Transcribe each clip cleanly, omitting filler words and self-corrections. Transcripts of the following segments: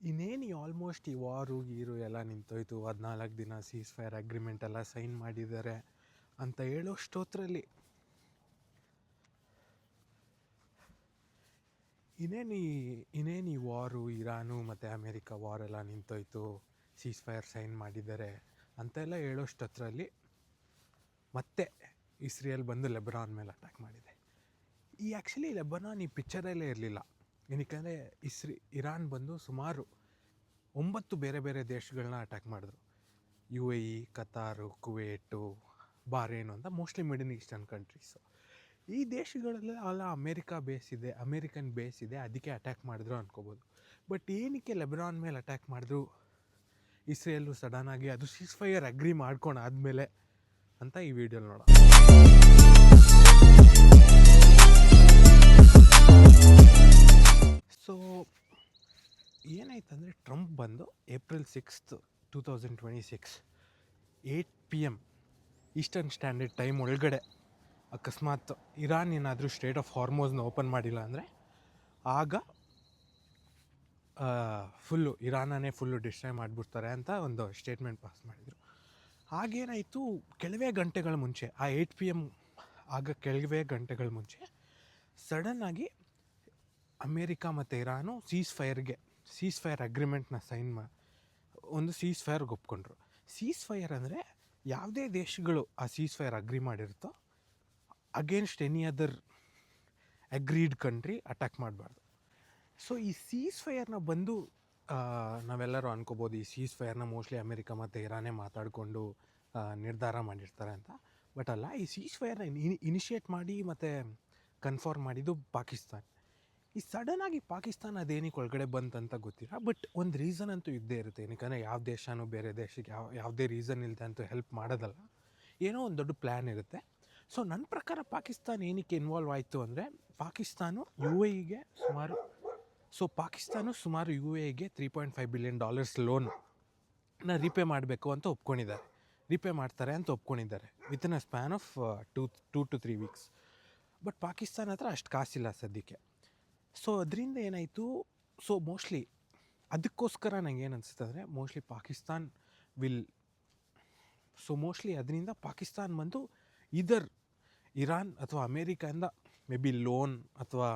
ಇನ್ನೇನು ಆಲ್ಮೋಸ್ಟ್ ಈ ವಾರು ಗೀರು ಎಲ್ಲ ನಿಂತೋಯ್ತು, 14 ದಿನ ಸೀಸ್ ಫೈರ್ ಅಗ್ರಿಮೆಂಟ್ ಎಲ್ಲ ಸೈನ್ ಮಾಡಿದ್ದಾರೆ ಅಂತ ಹೇಳೋಷ್ಟೊತ್ತರಲ್ಲಿ ಇನ್ನೇನು ಈ ವಾರು, ಇರಾನು ಮತ್ತು ಅಮೇರಿಕಾ ವಾರೆಲ್ಲ ನಿಂತೋಯ್ತು, ಸೀಸ್ ಫೈರ್ ಸೈನ್ ಮಾಡಿದ್ದಾರೆ ಅಂತೆಲ್ಲ ಹೇಳೋಷ್ಟೊತ್ತರಲ್ಲಿ ಮತ್ತೆ ಇಸ್ರೇಲ್ ಬಂದು ಲೆಬನಾನ್ ಮೇಲೆ ಅಟ್ಯಾಕ್ ಮಾಡಿದೆ. ಆ್ಯಕ್ಚುಲಿ ಲೆಬನಾನ್ ಈ ಪಿಕ್ಚರಲ್ಲೇ ಇರಲಿಲ್ಲ. ಏನಕ್ಕೆ ಇರಾನ್ ಬಂದು ಸುಮಾರು 9 ಬೇರೆ ಬೇರೆ ದೇಶಗಳನ್ನ ಅಟ್ಯಾಕ್ ಮಾಡಿದ್ರು. UAE, ಕತಾರು, ಕುವೇಟು, ಬಾರೇನು ಅಂತ ಮೋಸ್ಟ್ಲಿ ಮಿಡಲ್ ಈಸ್ಟರ್ನ್ ಕಂಟ್ರೀಸು. ಈ ದೇಶಗಳಲ್ಲಿ ಅಲ್ಲ ಅಮೇರಿಕನ್ ಬೇಸ್ ಇದೆ, ಅದಕ್ಕೆ ಅಟ್ಯಾಕ್ ಮಾಡಿದ್ರು ಅನ್ಕೋಬೋದು. ಬಟ್ ಏನಕ್ಕೆ ಲೆಬನಾನ್ ಮೇಲೆ ಅಟ್ಯಾಕ್ ಮಾಡಿದ್ರು ಇಸ್ರೇಲು ಸಡನ್ನಾಗಿ, ಅದು ಸೀಸ್ ಫೈರ್ ಅಗ್ರಿ ಮಾಡ್ಕೊಂಡಾದ್ಮೇಲೆ ಅಂತ ಈ ವಿಡಿಯೋ ನೋಡೋಣ. ಸೊ ಏನಾಯ್ತಂದರೆ, ಟ್ರಂಪ್ ಬಂದು April 6th, 2026 8 PM eastern standard time ಒಳಗಡೆ ಅಕಸ್ಮಾತ್ ಇರಾನ್ ಏನಾದರೂ ಸ್ಟ್ರೇಟ್ ಆಫ್ ಹಾರ್ಮೋಸ್ನ ಓಪನ್ ಮಾಡಿಲ್ಲ ಅಂದರೆ ಆಗ ಇರಾನನ್ನೇ ಫುಲ್ಲು ಡಿಸ್ಟ್ರಾಯ್ ಮಾಡಿಬಿಡ್ತಾರೆ ಅಂತ ಒಂದು ಸ್ಟೇಟ್ಮೆಂಟ್ ಪಾಸ್ ಮಾಡಿದರು. ಹಾಗೇನಾಯಿತು, ಕೆಲವೇ ಗಂಟೆಗಳ ಮುಂಚೆ, ಆ 8 PM ಆಗ ಕೆಲವೇ ಗಂಟೆಗಳ ಮುಂಚೆ ಸಡನ್ನಾಗಿ ಅಮೇರಿಕಾ ಮತ್ತು ಇರಾನು ಸೀಸ್ ಫೈರ್ ಅಗ್ರಿಮೆಂಟ್ನ ಒಂದು ಸೀಸ್ ಫೈರ್ಗೆ ಒಪ್ಕೊಂಡ್ರು. ಸೀಸ್ ಫೈರ್ ಅಂದರೆ ಯಾವುದೇ ದೇಶಗಳು ಆ ಸೀಸ್ ಫೈರ್ ಅಗ್ರಿ ಮಾಡಿರುತ್ತೋ against any other agreed country attack ಮಾಡಬಾರ್ದು. ಸೊ ಈ ಸೀಸ್ ಫೈರ್ನ ಬಂದು ನಾವೆಲ್ಲರೂ ಅನ್ಕೋಬೋದು, ಈ ಸೀಸ್ ಫೈರ್ನ ಮೋಸ್ಟ್ಲಿ ಅಮೇರಿಕಾ ಮತ್ತು ಇರಾನೇ ಮಾತಾಡಿಕೊಂಡು ನಿರ್ಧಾರ ಮಾಡಿರ್ತಾರೆ ಅಂತ. ಬಟ್ ಅಲ್ಲ, ಈ ಸೀಸ್ ಫೈರ್ನ ಇನಿಷಿಯೇಟ್ ಮಾಡಿ ಮತ್ತು ಕನ್ಫರ್ಮ್ ಮಾಡಿದ್ದು ಪಾಕಿಸ್ತಾನ. ಈ ಸಡನ್ನಾಗಿ ಪಾಕಿಸ್ತಾನ ಅದೇನಕ್ಕೆ ಒಳಗಡೆ ಬಂತಂತ ಗೊತ್ತಿಲ್ಲ, ಬಟ್ ಒಂದು ರೀಸನ್ ಅಂತೂ ಇದ್ದೇ ಇರುತ್ತೆ. ಏನಕ್ಕೆ ಯಾವ ದೇಶನೂ ಬೇರೆ ದೇಶಕ್ಕೆ ಯಾವುದೇ ರೀಸನ್ ಇಲ್ಲದೆ ಅಂತೂ ಹೆಲ್ಪ್ ಮಾಡೋದಲ್ಲ, ಏನೋ ಒಂದು ದೊಡ್ಡ ಪ್ಲ್ಯಾನ್ ಇರುತ್ತೆ. ಸೊ ನನ್ನ ಪ್ರಕಾರ ಪಾಕಿಸ್ತಾನ ಏನಕ್ಕೆ ಇನ್ವಾಲ್ವ್ ಆಯಿತು ಅಂದರೆ, ಪಾಕಿಸ್ತಾನ ಸುಮಾರು UAEಗೆ $3.5 billion ಲೋನ್ನ ರೀಪೇ ಮಾಡಬೇಕು ಅಂತ ರೀಪೇ ಮಾಡ್ತಾರೆ ಅಂತ ಒಪ್ಕೊಂಡಿದ್ದಾರೆ within a span of 2 to 3 weeks. But Pakistan ಹತ್ರ ಅಷ್ಟು ಕಾಸಿಲ್ಲ ಸದ್ಯಕ್ಕೆ. ಸೊ ಅದರಿಂದ ಏನಾಯಿತು, ಮೋಸ್ಟ್ಲಿ ಅದಕ್ಕೋಸ್ಕರ ನಂಗೆ ಏನು ಅನಿಸುತ್ತೆ ಅಂದರೆ, ಅದರಿಂದ ಪಾಕಿಸ್ತಾನ ಬಂದು ಇರಾನ್ ಅಥವಾ ಅಮೇರಿಕಾಯಿಂದ ಮೇ ಬಿ ಲೋನ್ ಅಥವಾ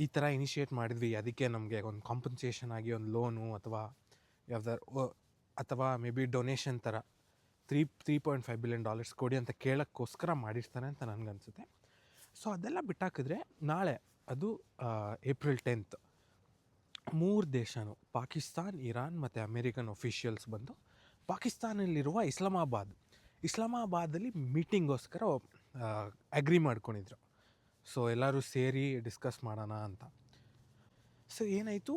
ಈ ಥರ ಇನಿಷಿಯೇಟ್ ಮಾಡಿದ್ವಿ, ಅದಕ್ಕೆ ನಮಗೆ ಒಂದು ಕಾಂಪನ್ಸೇಷನ್ ಆಗಿ ಒಂದು ಲೋನು ಅಥವಾ ಮೇ ಬಿ ಡೊನೇಷನ್ ಥರ $3.5 billion ಕೊಡಿ ಅಂತ ಕೇಳೋಕ್ಕೋಸ್ಕರ ಮಾಡಿರ್ತಾರೆ ಅಂತ ನನಗನ್ಸುತ್ತೆ. ಸೊ ಅದೆಲ್ಲ ಬಿಟ್ಟಾಕಿದ್ರೆ ನಾಳೆ ಅದು April 10th 3 ದೇಶನೂ, ಪಾಕಿಸ್ತಾನ್, ಇರಾನ್ ಮತ್ತು ಅಮೇರಿಕನ್ ಅಫಿಷಿಯಲ್ಸ್ ಬಂದು ಪಾಕಿಸ್ತಾನಲ್ಲಿರುವ ಇಸ್ಲಾಮಾಬಾದಲ್ಲಿ ಮೀಟಿಂಗೋಸ್ಕರ ಅಗ್ರಿ ಮಾಡ್ಕೊಂಡಿದ್ರು. ಸೊ ಎಲ್ಲರೂ ಸೇರಿ ಡಿಸ್ಕಸ್ ಮಾಡೋಣ ಅಂತ. ಸೊ ಏನಾಯಿತು,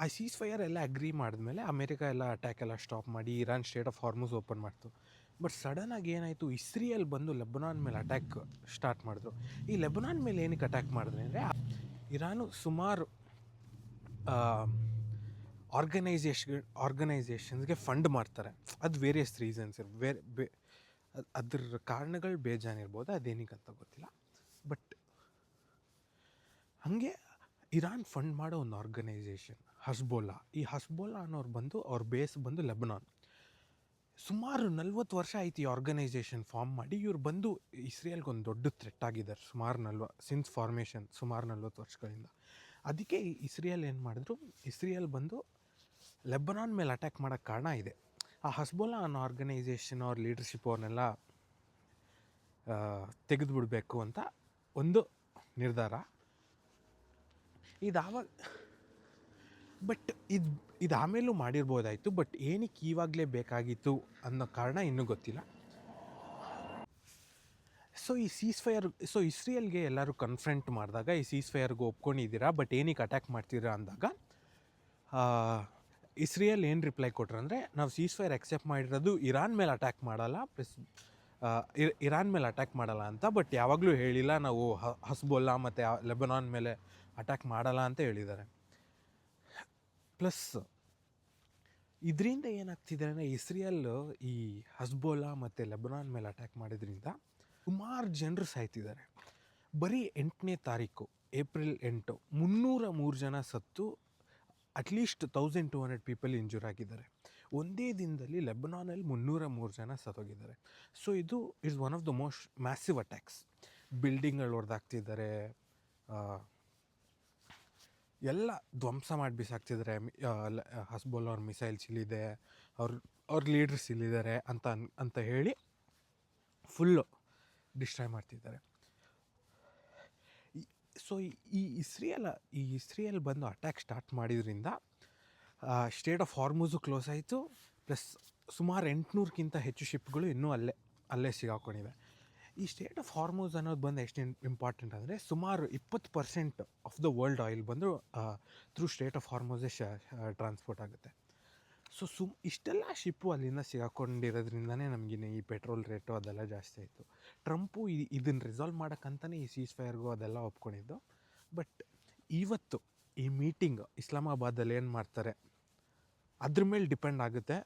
ಆ ಸೀಸ್ ಫೈರ್ ಎಲ್ಲ ಅಗ್ರಿ ಮಾಡಿದ್ಮೇಲೆ ಅಮೇರಿಕಾ ಎಲ್ಲ ಅಟ್ಯಾಕ್ ಎಲ್ಲ ಸ್ಟಾಪ್ ಮಾಡಿ Iran straight of Hormuz open ಮಾಡ್ತು. ಬಟ್ ಸಡನ್ನಾಗಿ ಏನಾಯಿತು, ಇಸ್ರೇಲ್ ಬಂದು ಲೆಬನಾನ್ ಮೇಲೆ ಅಟ್ಯಾಕ್ ಸ್ಟಾರ್ಟ್ ಮಾಡಿದ್ರು. ಈ ಲೆಬನಾನ್ ಮೇಲೆ ಏನಕ್ಕೆ ಅಟ್ಯಾಕ್ ಮಾಡಿದ್ರೆ ಅಂದರೆ, ಇರಾನು ಸುಮಾರು ಆರ್ಗನೈಸೇಷನ್ಸ್ಗೆ ಫಂಡ್ ಮಾಡ್ತಾರೆ. ಅದು ವೇರಿಯಸ್ ರೀಸನ್ಸ್ ಅದ್ರ ಕಾರಣಗಳು ಬೇಜಾನಿರ್ಬೋದು, ಅದೇನಕ್ಕೆ ಅಂತ ಗೊತ್ತಿಲ್ಲ. ಬಟ್ ಹಾಗೆ ಇರಾನ್ ಫಂಡ್ ಮಾಡೋ ಒಂದು ಆರ್ಗನೈಸೇಷನ್ ಹಸ್ಬೋಲಾ. ಈ ಹಸ್ಬೋಲಾ ಅನ್ನೋರು ಅವ್ರ ಬೇಸ್ ಬಂದು ಲೆಬನಾನ್. ಸುಮಾರು 40 ವರ್ಷ ಆಯ್ತು ಈ ಆರ್ಗನೈಸೇಷನ್ ಫಾರ್ಮ್ ಮಾಡಿ. ಇವ್ರು ಬಂದು ಇಸ್ರೇಲ್ಗೆ ಒಂದು ದೊಡ್ಡ ಥ್ರೆಟ್ ಆಗಿದ್ದಾರೆ ಸಿನ್ಸ್ ಫಾರ್ಮೇಷನ್ ಸುಮಾರು 40 ವರ್ಷಗಳಿಂದ. ಅದಕ್ಕೆ ಇಸ್ರೇಲ್ ಏನು ಮಾಡಿದ್ರು, ಇಸ್ರೇಲ್ ಬಂದು ಲೆಬನಾನ್ ಮೇಲೆ ಅಟ್ಯಾಕ್ ಮಾಡೋಕ್ಕೆ ಕಾರಣ ಇದೆ. ಆ ಹಸ್ಬೋಲಾ ಅನ್ನೋ ಆರ್ಗನೈಸೇಷನ್ ಅವ್ರ ಲೀಡರ್ಶಿಪ್ ಅವ್ರನ್ನೆಲ್ಲ ತೆಗೆದುಬಿಡಬೇಕು ಅಂತ ಒಂದು ನಿರ್ಧಾರ. ಇದು ಆಮೇಲೂ ಮಾಡಿರ್ಬೋದಾಯಿತು, ಬಟ್ ಏನಕ್ಕೆ ಇವಾಗಲೇ ಬೇಕಾಗಿತ್ತು ಅನ್ನೋ ಕಾರಣ ಇನ್ನೂ ಗೊತ್ತಿಲ್ಲ. ಸೊ ಈ ಇಸ್ರೇಲ್ಗೆ ಎಲ್ಲರೂ ಕನ್ಫ್ರಂಟ್ ಮಾಡಿದಾಗ, ಈ ಸೀಸ್ ಫೈರ್ಗೆ ಒಪ್ಕೊಂಡಿದ್ದೀರಾ ಬಟ್ ಏನಕ್ಕೆ ಅಟ್ಯಾಕ್ ಮಾಡ್ತೀರಾ ಅಂದಾಗ, ಇಸ್ರೇಲ್ ಏನು ರಿಪ್ಲೈ ಕೊಟ್ರು ಅಂದರೆ, ನಾವು ಸೀಸ್ ಫೈರ್ ಅಕ್ಸೆಪ್ಟ್ ಮಾಡಿರೋದು ಇರಾನ್ ಮೇಲೆ ಅಟ್ಯಾಕ್ ಮಾಡಲ್ಲ ಅಂತ, ಬಟ್ ಯಾವಾಗಲೂ ಹೇಳಿಲ್ಲ ನಾವು ಹಸ್ಬೋಲಾ ಮತ್ತು ಲೆಬನಾನ್ ಮೇಲೆ ಅಟ್ಯಾಕ್ ಮಾಡಲ್ಲ ಅಂತ ಹೇಳಿದ್ದಾರೆ. ಪ್ಲಸ್ ಇದರಿಂದ ಏನಾಗ್ತಿದೆ ಅಂದರೆ, ಇಸ್ರೇಲ್ ಈ ಹಸ್ಬೋಲಾ ಮತ್ತು ಲೆಬನಾನ್ ಮೇಲೆ ಅಟ್ಯಾಕ್ ಮಾಡಿದ್ರಿಂದ ಸುಮಾರು ಜನರು ಸಾಯ್ತಿದ್ದಾರೆ. ಬರೀ 8ನೇ ತಾರೀಕು April 8 303 ಜನ ಸತ್ತು ಅಟ್ಲೀಸ್ಟ್ 1200 ಪೀಪಲ್ ಇಂಜೂರ್ ಆಗಿದ್ದಾರೆ. ಒಂದೇ ದಿನದಲ್ಲಿ ಲೆಬನಾನಲ್ಲಿ 303 ಜನ ಸತ್ತೋಗಿದ್ದಾರೆ. ಸೊ ಇದು is one of the most massive attacks. ಬಿಲ್ಡಿಂಗ್ಗಳು ಹೊಡೆದಾಕ್ತಿದ್ದಾರೆ, ಎಲ್ಲ ಧ್ವಂಸ ಮಾಡಿ ಬಿಸಾಕ್ತಿದ್ದಾರೆ. ಹಸ್ಬುಲ್ಲಾ ಅವ್ರ ಮಿಸೈಲ್ಸ್ ಇಲ್ಲಿದೆ, ಅವ್ರ ಲೀಡರ್ಸ್ ಇಲ್ಲಿದ್ದಾರೆ ಅಂತ ಹೇಳಿ ಫುಲ್ಲು ಡಿಸ್ಟ್ರಾಯ್ ಮಾಡ್ತಿದ್ದಾರೆ. ಸೊ ಈ ಇಸ್ರೇಲ್ ಬಂದು ಅಟ್ಯಾಕ್ ಸ್ಟಾರ್ಟ್ ಮಾಡಿದ್ರಿಂದ ಸ್ಟೇಟ್ ಆಫ್ ಹಾರ್ಮುಝು ಕ್ಲೋಸ್ ಆಯಿತು. ಪ್ಲಸ್ ಸುಮಾರು 800ಕ್ಕಿಂತ ಹೆಚ್ಚು ಶಿಪ್ಗಳು ಇನ್ನೂ ಅಲ್ಲೇ ಸಿಗಾಕೊಂಡಿವೆ. ಈ ಸ್ಟೇಟ್ ಆಫ್ ಹಾರ್ಮುಝ್ ಅನ್ನೋದು ಬಂದು ಎಷ್ಟು ಇಂಪಾರ್ಟೆಂಟ್ ಅಂದರೆ, ಸುಮಾರು 20% ಆಫ್ ದ ವರ್ಲ್ಡ್ ಆಯಿಲ್ ಬಂದು ಥ್ರೂ ಸ್ಟೇಟ್ ಆಫ್ ಹಾರ್ಮುಝೇ ಟ್ರಾನ್ಸ್ಪೋರ್ಟ್ ಆಗುತ್ತೆ. ಸೊ ಇಷ್ಟೆಲ್ಲ ಶಿಪ್ಪು ಅಲ್ಲಿಂದ ಸಿಗಾಕೊಂಡಿರೋದ್ರಿಂದನೇ ನಮಗಿನ್ನ ಈ ಪೆಟ್ರೋಲ್ ರೇಟು ಅದೆಲ್ಲ ಜಾಸ್ತಿ ಆಯಿತು. ಟ್ರಂಪು ಇದನ್ನು ರಿಸಾಲ್ವ್ ಮಾಡೋಕ್ಕಂತಲೇ ಈ ಸೀಸ್ ಫೈರ್ಗೂ ಅದೆಲ್ಲ ಒಪ್ಕೊಂಡಿದ್ದು. ಬಟ್ ಇವತ್ತು ಈ ಮೀಟಿಂಗ್ ಇಸ್ಲಾಮಾಬಾದಲ್ಲಿ ಏನು ಮಾಡ್ತಾರೆ ಅದ್ರ ಮೇಲೆ ಡಿಪೆಂಡ್ ಆಗುತ್ತೆ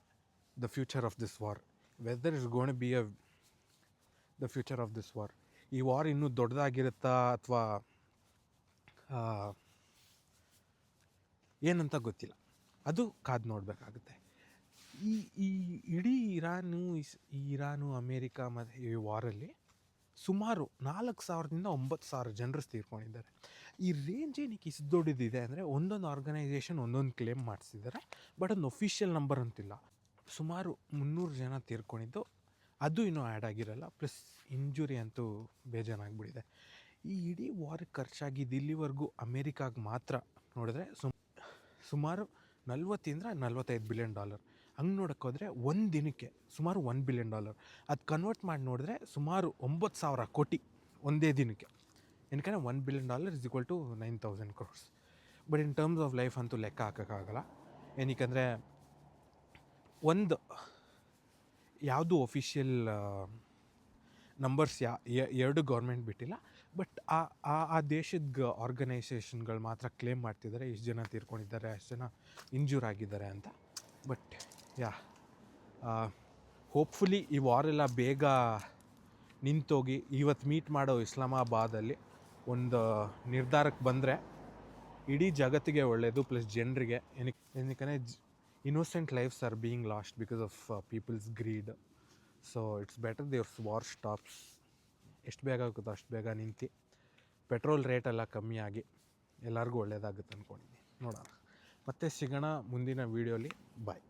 the future of this war, whether is gonna be the future of this war. ಈ ವಾರ್ ಇನ್ನೂ ದೊಡ್ಡದಾಗಿರುತ್ತಾ ಅಥವಾ ಏನಂತ ಗೊತ್ತಿಲ್ಲ, ಅದು ಕಾದು ನೋಡಬೇಕಾಗುತ್ತೆ. ಈ ಇಡೀ ಇರಾನು ಅಮೇರಿಕಾ ಮತ್ತು ಈ ವಾರಲ್ಲಿ ಸುಮಾರು 4,000ದಿಂದ 9,000 ಜನರು ತೀರ್ಕೊಂಡಿದ್ದಾರೆ. ಈ ರೇಂಜ್ ಏನಕ್ಕೆ ಇಷ್ಟು ದೊಡ್ಡದಿದೆ ಅಂದರೆ, ಒಂದೊಂದು ಆರ್ಗನೈಸೇಷನ್ ಒಂದೊಂದು ಕ್ಲೇಮ್ ಮಾಡಿಸಿದ್ದಾರೆ, ಬಟ್ ಒಂದು ಒಫಿಷಿಯಲ್ ನಂಬರ್ ಅಂತಿಲ್ಲ. ಸುಮಾರು 300 ಜನ ತೀರ್ಕೊಂಡಿದ್ದು, ಅದು ಇನ್ನೂ ಆ್ಯಡ್ ಆಗಿರಲ್ಲ. ಪ್ಲಸ್ ಇಂಜುರಿ ಅಂತೂ ಬೇಜಾನಾಗ್ಬಿಟ್ಟಿದೆ. ಈ ಇಡೀ ವಾರಕ್ಕೆ ಖರ್ಚಾಗಿದ್ದು ಇಲ್ಲಿವರೆಗೂ ಅಮೇರಿಕಾಗೆ ಮಾತ್ರ ನೋಡಿದ್ರೆ ಸುಮಾರು $40-45 ಬಿಲಿಯನ್. ಹಂಗೆ ನೋಡೋಕ್ಕೋದ್ರೆ ಒಂದು ದಿನಕ್ಕೆ ಸುಮಾರು $1 ಬಿಲಿಯನ್. ಅದು ಕನ್ವರ್ಟ್ ಮಾಡಿ ನೋಡಿದ್ರೆ ಸುಮಾರು 9,000 ಕೋಟಿ ಒಂದೇ ದಿನಕ್ಕೆ. ಏನಕ್ಕೆ $1 billion is equal to 9,000 crores. But in terms of life ಅಂತೂ ಲೆಕ್ಕ ಹಾಕೋಕ್ಕಾಗಲ್ಲ. ಏನಕ್ಕಂದರೆ ಒಂದು ಯಾವುದು ಒಫಿಷಿಯಲ್ ನಂಬರ್ಸ್ ಎರಡು ಗೌರ್ಮೆಂಟ್ ಬಿಟ್ಟಿಲ್ಲ. ಬಟ್ ಆ ದೇಶದ ಆರ್ಗನೈಸೇಷನ್ಗಳು ಮಾತ್ರ ಕ್ಲೇಮ್ ಮಾಡ್ತಿದ್ದಾರೆ ಇಷ್ಟು ಜನ ತೀರ್ಕೊಂಡಿದ್ದಾರೆ, ಅಷ್ಟು ಜನ ಇಂಜೂರ್ ಆಗಿದ್ದಾರೆ ಅಂತ. ಬಟ್ ಹೋಪ್ಫುಲಿ ಈ ವಾರೆಲ್ಲ ಬೇಗ ನಿಂತೋಗಿ ಇವತ್ತು ಮೀಟ್ ಮಾಡೋ ಇಸ್ಲಾಮಾಬಾದಲ್ಲಿ ಒಂದು ನಿರ್ಧಾರಕ್ಕೆ ಬಂದರೆ ಇಡೀ ಜಗತ್ತಿಗೆ ಒಳ್ಳೆಯದು. ಪ್ಲಸ್ ಜನರಿಗೆ ಏನಕ್ಕೆ innocent lives are being lost because of people's greed. So it's better there war stops. ಎಷ್ಟು ಬೇಗ ಆಗುತ್ತೋ ಅಷ್ಟು ಬೇಗ ನಿಂತು ಪೆಟ್ರೋಲ್ ರೇಟೆಲ್ಲ ಕಮ್ಮಿ ಆಗಿ ಎಲ್ಲರಿಗೂ ಒಳ್ಳೆಯದಾಗುತ್ತೆ ಅಂದ್ಕೊಂಡಿದ್ದೀನಿ. ನೋಡೋಣ, ಮತ್ತೆ ಸಿಗೋಣ ಮುಂದಿನ ವೀಡಿಯೋಲಿ. ಬಾಯ್.